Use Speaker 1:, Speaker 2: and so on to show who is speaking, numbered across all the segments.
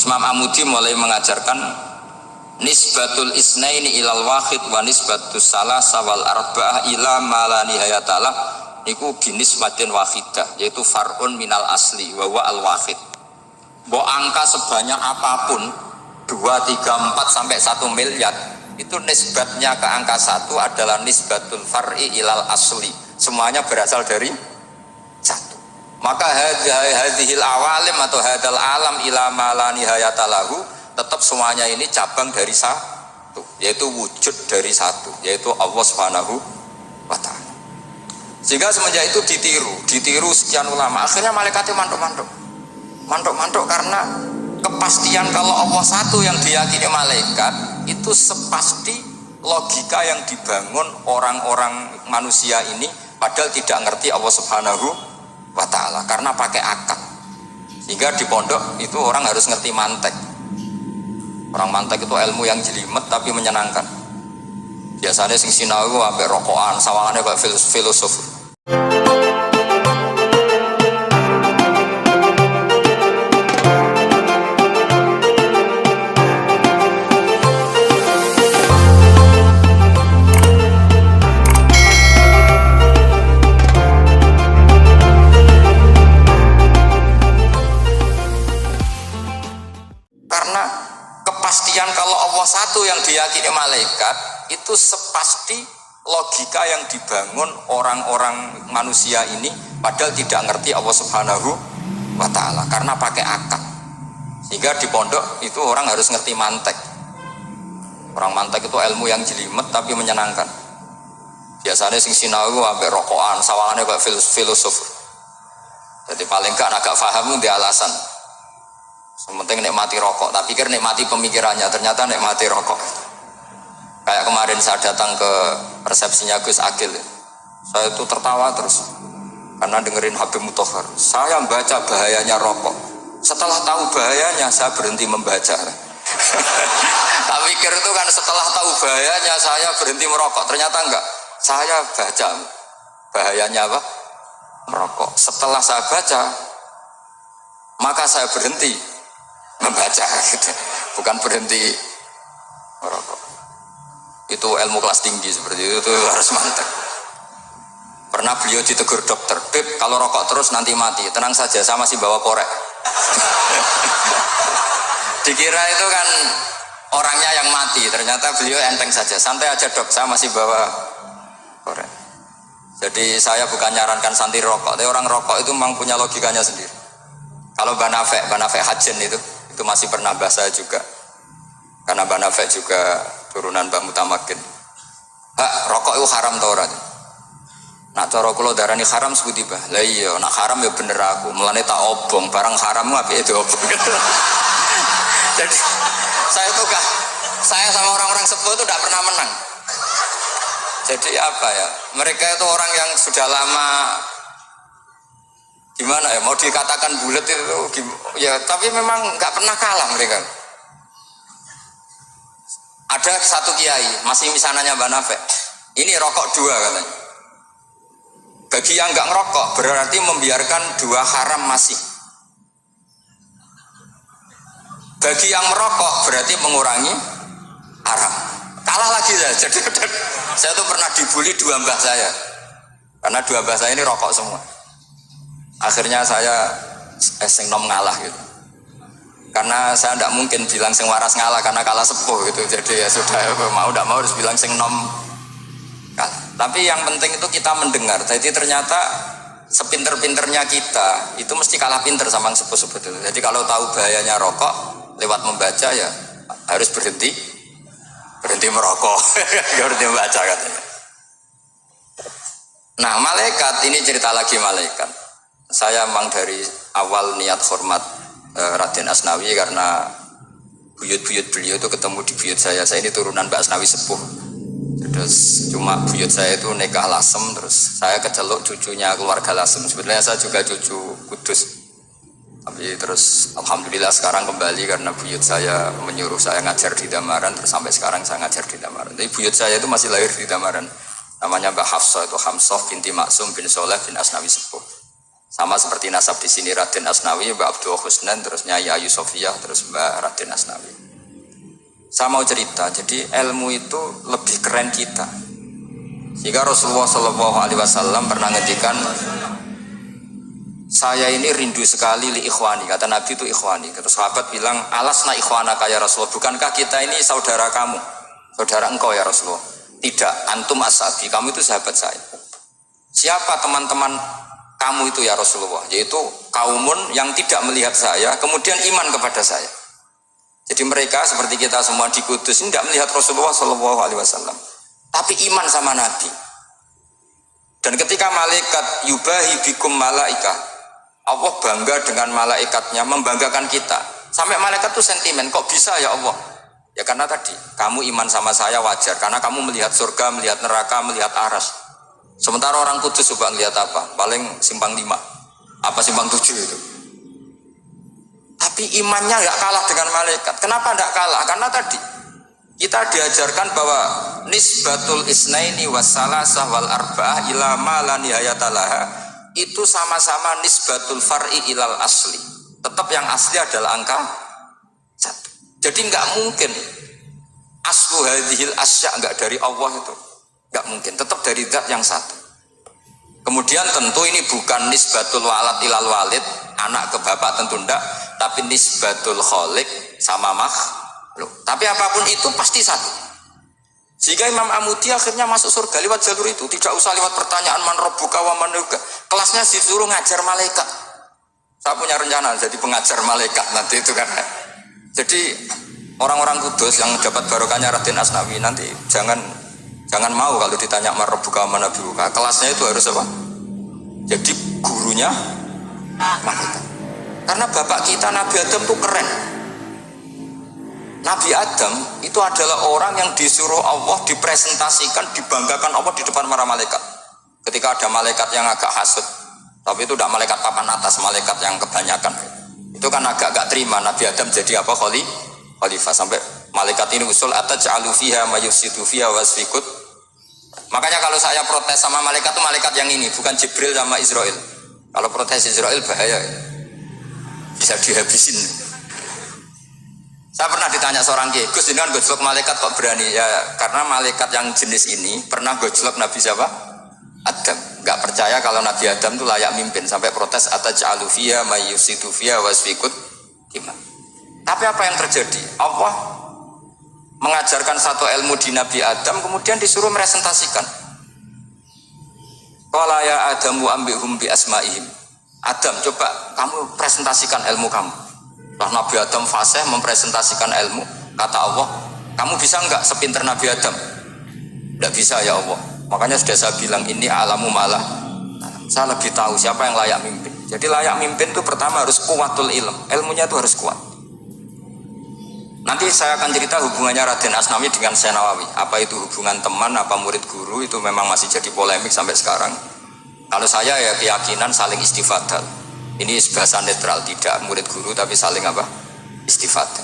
Speaker 1: Imam Amudi mulai mengajarkan nisbatul isnaini ilal wahid wa nisbatus salasa wal arba'ah ila ma la nihayatalah niku binisbatin wahidah, yaitu far'un minal asli wa wa al wahid. Mbok angka sebanyak apapun 2, 3, 4 sampai 1 miliar itu nisbatnya ke angka 1 adalah nisbatul far'i ilal asli, semuanya berasal dari 1. Maka hadhil awalim atau hadal alam ila ma la nihayatalahu, tetap semuanya ini cabang dari 1, yaitu wujud dari 1, yaitu Allah Subhanahu wa ta'ala. Sehingga semenjak itu ditiru sekian ulama, akhirnya malaikatnya mantuk karena kepastian kalau Allah 1 yang diyakini malaikat itu sepasti logika yang dibangun orang-orang manusia ini, padahal tidak ngerti Allah Subhanahu wa ta'ala karena pakai akal. Sehingga di pondok itu orang harus ngerti mantek. Orang mantek itu ilmu yang jelimet tapi menyenangkan. Biasanya sing sinau ambek rokokan, sawangannya kayak filosof. Karena kepastian kalau Allah 1 yang diyakini malaikat itu sepasti logika yang dibangun orang-orang manusia ini, padahal tidak ngerti Allah Subhanahu wa ta'ala karena pakai akal. Sehingga di pondok itu orang harus ngerti mantek. Orang mantek itu ilmu yang jelimet tapi menyenangkan. Biasanya sing sinau ambek rokokan, sawangannya kayak filosof. Jadi paling gak agak paham di alasan. Sementing nikmati rokok, tak pikir nikmati pemikirannya, ternyata nikmati rokok. Kayak kemarin saya datang ke resepsinya Gus Agil, saya itu tertawa terus karena dengerin Habib Mutahar. Saya membaca bahayanya rokok, setelah tahu bahayanya saya berhenti membaca. Tak pikir itu kan setelah tahu bahayanya saya berhenti merokok, ternyata enggak. Saya baca bahayanya apa? Merokok. Setelah saya baca, maka saya berhenti membaca, gitu. Bukan berhenti merokok. Itu ilmu kelas tinggi seperti itu harus mantap. Pernah beliau ditegur dokter, Beb, kalau rokok terus nanti mati. Tenang saja, saya masih bawa korek. Dikira itu kan orangnya yang mati, ternyata beliau enteng saja. Santai aja dok, saya masih bawa korek. Jadi saya bukan nyarankan santai rokok, tapi orang rokok itu memang punya logikanya sendiri. Kalau Banafek Hajen itu masih pernah bahas saya juga, karena Banafek juga turunan Mbah Mutamakin. Hak, rokok itu haram tau ora? Nak cara kula darani haram sebuti bah. Lah iya, nak haram ya bener aku. Mulane tak obong, barang haram apike diobong. Jadi saya sama orang-orang sepuh itu tidak pernah menang. Jadi apa ya? Mereka itu orang yang sudah lama, gimana ya, mau dikatakan bulat itu ya, tapi memang nggak pernah kalah mereka. Ada satu kiai masih misananya Mbak Nafek, ini rokok 2 katanya. Bagi yang nggak ngerokok berarti membiarkan 2 haram masih. Bagi yang merokok berarti mengurangi haram. Kalah lagi saya. Jadi saya tuh pernah dibully 2 mbah saya, karena 2 mbah saya ini rokok semua. Akhirnya saya sing nom ngalah gitu, karena saya tidak mungkin bilang sing waras ngalah karena kalah sepuh gitu. Jadi ya sudah, mau tidak mau harus bilang sing nom kalah. Tapi yang penting itu kita mendengar. Jadi ternyata sepinter-pinternya kita itu mesti kalah pinter sama yang sepuh-sepuh itu. Jadi kalau tahu bahayanya rokok lewat membaca ya harus berhenti merokok. Berhenti membaca katanya. Nah malaikat ini cerita lagi malaikat. Saya memang dari awal niat hormat Raden Asnawi karena buyut-buyut beliau itu ketemu di buyut saya. Saya ini turunan Mbak Asnawi sepuh. Terus cuma buyut saya itu nikah Lasem, terus saya keceluk cucunya keluarga Lasem. Sebenarnya saya juga cucu Kudus. Tapi terus alhamdulillah sekarang kembali karena buyut saya menyuruh saya ngajar di Damaran, terus sampai sekarang saya ngajar di Damaran. Tapi buyut saya itu masih lahir di Damaran. Namanya Mbak Hafsah, itu Hamsah binti Maksum bin Soleh bin Asnawi sepuh. Sama seperti nasab di sini Raden Asnawi, Mbak Abdul Husnan, terus Nyai Ayu Sofiyah, terus Mbak Raden Asnawi. Saya mau cerita, jadi ilmu itu lebih keren kita. Jika Rasulullah SAW pernah ngendikan, saya ini rindu sekali li ikhwani, kata Nabi itu ikhwani. Terus sahabat bilang, alasna ikhwanaka ya Rasulullah, bukankah kita ini saudara kamu, saudara engkau ya Rasulullah? Tidak, antum ashabi, kamu itu sahabat saya. Siapa teman-teman kamu itu ya Rasulullah? Yaitu kaumun yang tidak melihat saya, kemudian iman kepada saya. Jadi mereka seperti kita semua di Kudus ini tidak melihat Rasulullah SAW, tapi iman sama Nabi. Dan ketika malaikat yubahi bikum malaika, Allah bangga dengan malaikatnya, membanggakan kita. Sampai malaikat itu sentimen, kok bisa ya Allah? Ya karena tadi, kamu iman sama saya wajar, karena kamu melihat surga, melihat neraka, melihat aras. Sementara orang Kudus coba ngelihat apa? Paling simpang 5, apa simpang 7 itu. Tapi imannya nggak kalah dengan malaikat. Kenapa nggak kalah? Karena tadi kita diajarkan bahwa nisbatul isnaini wassalasah wal arba'ah ila ma la nihayatalaha itu sama-sama nisbatul far'i ilal asli. Tetap yang asli adalah angka 1. Jadi nggak mungkin aslu hadhil asya nggak dari Allah itu. Nggak mungkin, tetap dari zat yang satu. Kemudian tentu ini bukan nisbatul walad ilal walid, anak ke bapak tentu enggak, tapi nisbatul kholik sama makhluk. Tapi apapun itu pasti satu. Sehingga Imam Amudi akhirnya masuk surga lewat jalur itu, tidak usah lewat pertanyaan man rabbuka wa man nuka. Kelasnya disuruh ngajar malaikat. Saya punya rencana jadi pengajar malaikat nanti itu kan. Jadi orang-orang Kudus yang dapat barokahnya Raden Asnawi nanti jangan mau kalau ditanya marbuka mana biuka, kelasnya itu harus apa? Jadi gurunya malaikat. Karena bapak kita Nabi Adam itu keren. Nabi Adam itu adalah orang yang disuruh Allah dipresentasikan, dibanggakan Allah di depan para malaikat. Ketika ada malaikat yang agak hasut, tapi itu tidak malaikat papan atas, malaikat yang kebanyakan. Itu kan agak terima Nabi Adam jadi apa? Khalifah. Sampai malaikat ini usul ataj'alu fiha mayufsidu fiha wasfikut. Makanya kalau saya protes sama malaikat itu malaikat yang ini, bukan Jibril sama Israel. Kalau protes Israel bahaya, bisa dihabisin. Saya pernah ditanya seorang kiai, Gus ini kan gojlok malaikat kok berani? Ya karena malaikat yang jenis ini pernah gojlok Nabi siapa? Adam. Gak percaya kalau Nabi Adam itu layak mimpin, sampai protes ataj'alu fiha mayufsidu fiha wasfikut. Gimana? Tapi apa yang terjadi? Allah mengajarkan satu ilmu di Nabi Adam, kemudian disuruh meresentasikan. Qala ya Adamu ambihum bi asma'ihim. Adam, coba kamu presentasikan ilmu kamu. Setelah Nabi Adam fasih mempresentasikan ilmu, kata Allah, kamu bisa enggak sepinter Nabi Adam? Tidak bisa ya Allah. Makanya sudah saya bilang ini alamu malah. Saya lebih tahu siapa yang layak mimpin. Jadi layak mimpin itu pertama harus kuwatul ilm. Ilmunya itu harus kuat. Nanti saya akan cerita hubungannya Raden Asnawi dengan Syekh Nawawi. Apa itu hubungan teman, apa murid guru, itu memang masih jadi polemik sampai sekarang. Kalau saya ya keyakinan saling istifadal. Ini bahasa netral, tidak murid guru tapi saling apa? Istifadal.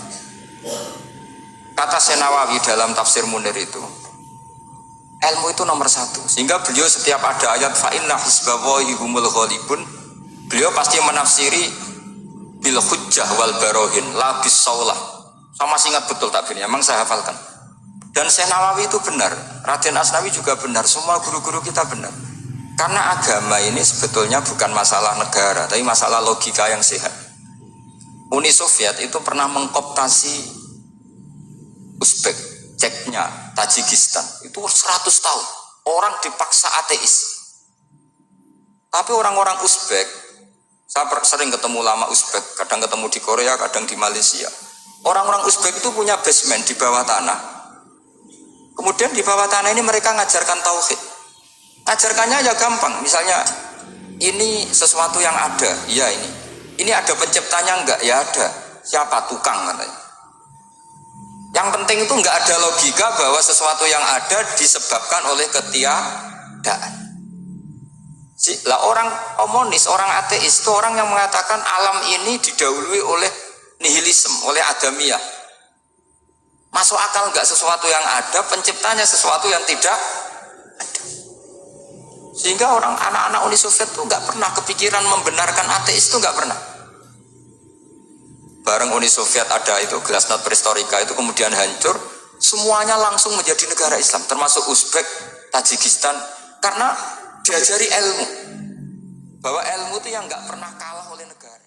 Speaker 1: Kata Syekh Nawawi dalam tafsir Munir itu, ilmu itu nomor 1. Sehingga beliau setiap ada ayat fa inna hizballahi humul ghalibun, beliau pasti menafsiri bil hujjah wal barohin la bis saulah. Saya masih ingat betul takbirnya, memang saya hafalkan. Dan Syekh Nawawi itu benar, Raden Asnawi juga benar, semua guru-guru kita benar. Karena agama ini sebetulnya bukan masalah negara, tapi masalah logika yang sehat. Uni Soviet itu pernah mengkooptasi Uzbek, Ceknya, Tajikistan. Itu 100 tahun, orang dipaksa ateis. Tapi orang-orang Uzbek, saya sering ketemu lama Uzbek, kadang ketemu di Korea, kadang di Malaysia. Orang-orang Uzbek itu punya basement di bawah tanah. Kemudian di bawah tanah ini mereka ngajarkan tauhid. Ngajarkannya ya gampang. Misalnya ini sesuatu yang ada, iya ini. Ini ada penciptanya enggak? Ya ada. Siapa? Tukang katanya. Yang penting itu enggak ada logika bahwa sesuatu yang ada disebabkan oleh ketiadaan. Lah orang komunis, orang ateis itu orang yang mengatakan alam ini didahului oleh nihilisme, oleh adamiyah. Masuk akal enggak sesuatu yang ada, penciptanya sesuatu yang tidak ada. Sehingga orang anak-anak Uni Soviet tuh nggak pernah kepikiran membenarkan ateis, tuh nggak pernah. Bareng Uni Soviet ada itu Glasnost Perestroika itu kemudian hancur, semuanya langsung menjadi negara Islam, termasuk Uzbek, Tajikistan, karena diajari ilmu, bahwa ilmu itu yang nggak pernah kalah oleh negara.